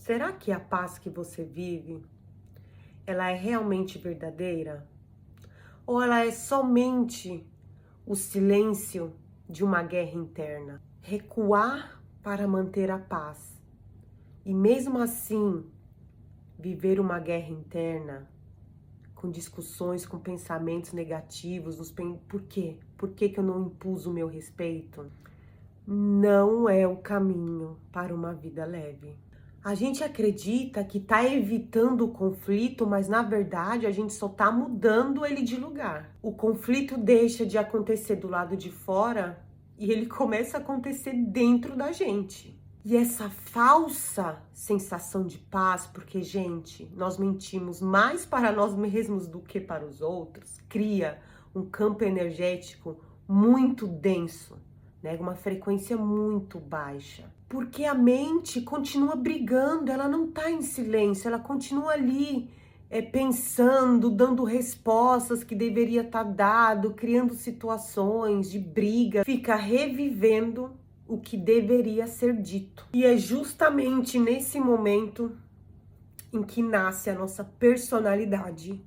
Será que a paz que você vive, ela é realmente verdadeira? Ou ela é somente o silêncio de uma guerra interna? Recuar para manter a paz e mesmo assim viver uma guerra interna com discussões, com pensamentos negativos, por quê? Por que que eu não impus o meu respeito? Não é o caminho para uma vida leve. A gente acredita que está evitando o conflito, mas na verdade a gente só está mudando ele de lugar. O conflito deixa de acontecer do lado de fora e ele começa a acontecer dentro da gente. E essa falsa sensação de paz, porque, gente, nós mentimos mais para nós mesmos do que para os outros, cria um campo energético muito denso, né? Uma frequência muito baixa. Porque a mente continua brigando, ela não está em silêncio, ela continua ali pensando, dando respostas que deveria estar dado, criando situações de briga, fica revivendo o que deveria ser dito. E é justamente nesse momento em que nasce a nossa personalidade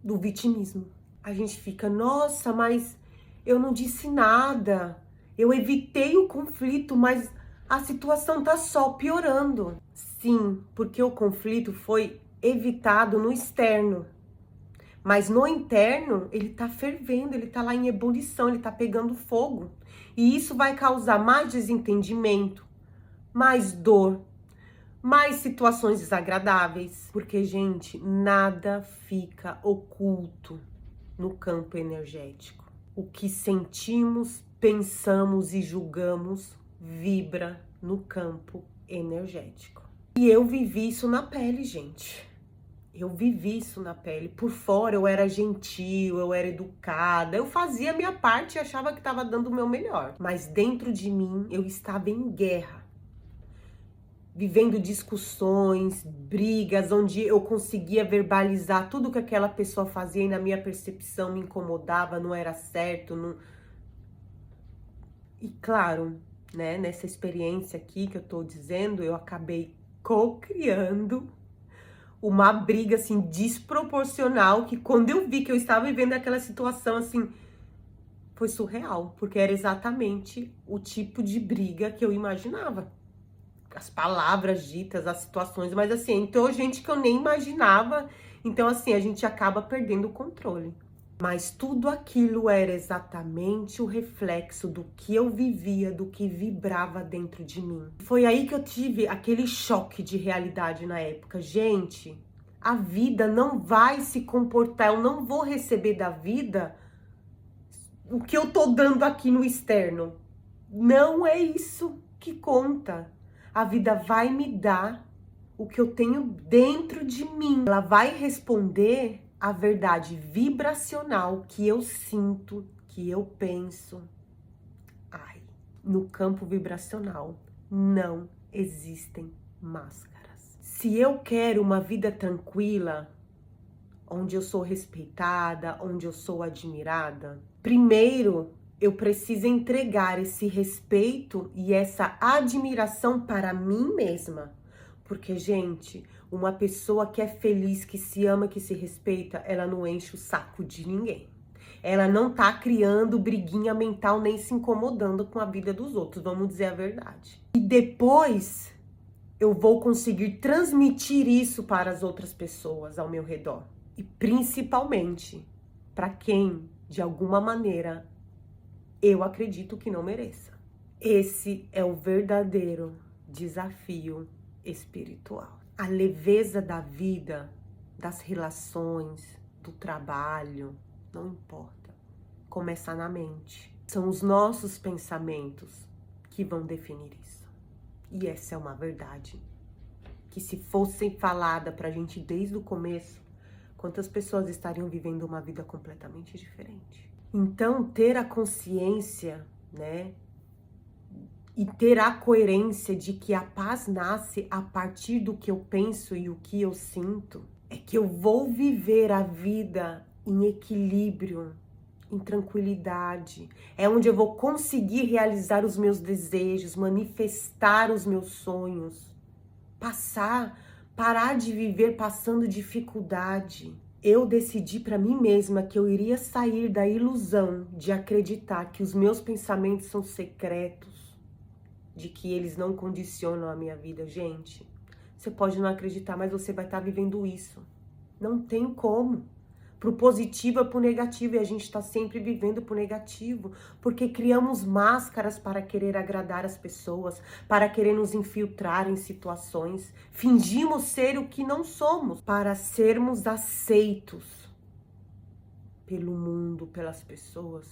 do vitimismo. A gente fica, nossa, mas eu não disse nada, eu evitei o conflito, mas a situação tá só piorando. Sim, porque o conflito foi evitado no externo, mas no interno ele tá fervendo, ele tá lá em ebulição, ele tá pegando fogo. E isso vai causar mais desentendimento, mais dor, mais situações desagradáveis. Porque, gente, nada fica oculto no campo energético. O que sentimos, pensamos e julgamos vibra no campo energético. E eu vivi isso na pele, gente. Eu vivi isso na pele. Por fora eu era gentil, eu era educada, eu fazia a minha parte e achava que estava dando o meu melhor. Mas dentro de mim eu estava em guerra. Vivendo discussões, brigas, onde eu conseguia verbalizar tudo que aquela pessoa fazia e na minha percepção me incomodava, não era certo. Não... E claro, né, nessa experiência aqui que eu tô dizendo, eu acabei co-criando uma briga, assim, desproporcional, que quando eu vi que eu estava vivendo aquela situação, assim, foi surreal, porque era exatamente o tipo de briga que eu imaginava. As palavras ditas, as situações, mas assim, então gente que eu nem imaginava, então assim, a gente acaba perdendo o controle. Mas tudo aquilo era exatamente o reflexo do que eu vivia, do que vibrava dentro de mim. Foi aí que eu tive aquele choque de realidade na época. Gente, a vida não vai se comportar, eu não vou receber da vida o que eu tô dando aqui no externo. Não é isso que conta. A vida vai me dar o que eu tenho dentro de mim. Ela vai responder a verdade vibracional que eu sinto, que eu penso. Ai, no campo vibracional não existem máscaras. Se eu quero uma vida tranquila, onde eu sou respeitada, onde eu sou admirada, primeiro eu preciso entregar esse respeito e essa admiração para mim mesma. Porque, gente, uma pessoa que é feliz, que se ama, que se respeita, ela não enche o saco de ninguém. Ela não tá criando briguinha mental nem se incomodando com a vida dos outros, vamos dizer a verdade. E depois eu vou conseguir transmitir isso para as outras pessoas ao meu redor. E principalmente para quem, de alguma maneira, eu acredito que não mereça. Esse é o verdadeiro desafio espiritual. A leveza da vida, das relações, do trabalho, não importa. Começa na mente. São os nossos pensamentos que vão definir isso. E essa é uma verdade que, se fosse falada pra gente desde o começo, quantas pessoas estariam vivendo uma vida completamente diferente. Então, ter a consciência, né, e ter a coerência de que a paz nasce a partir do que eu penso e o que eu sinto, é que eu vou viver a vida em equilíbrio, em tranquilidade. É onde eu vou conseguir realizar os meus desejos, manifestar os meus sonhos. parar de viver passando dificuldade. Eu decidi para mim mesma que eu iria sair da ilusão de acreditar que os meus pensamentos são secretos, de que eles não condicionam a minha vida. Gente, você pode não acreditar, mas você vai estar vivendo isso. Não tem como. Pro positivo ou pro negativo, e a gente tá sempre vivendo pro negativo, porque criamos máscaras para querer agradar as pessoas, para querer nos infiltrar em situações, fingimos ser o que não somos, para sermos aceitos pelo mundo, pelas pessoas.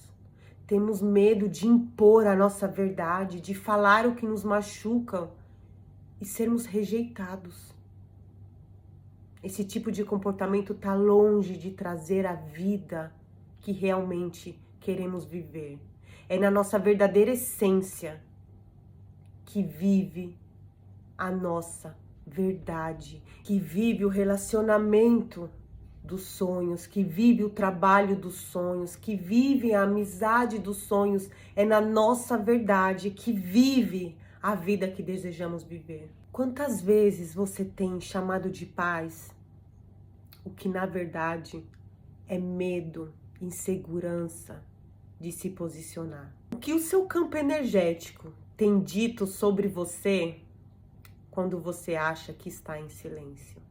Temos medo de impor a nossa verdade, de falar o que nos machuca e sermos rejeitados. Esse tipo de comportamento está longe de trazer a vida que realmente queremos viver. É na nossa verdadeira essência que vive a nossa verdade, que vive o relacionamento dos sonhos, que vive o trabalho dos sonhos, que vive a amizade dos sonhos. É na nossa verdade que vive a vida que desejamos viver. Quantas vezes você tem chamado de paz o que na verdade é medo, insegurança de se posicionar? O que o seu campo energético tem dito sobre você quando você acha que está em silêncio?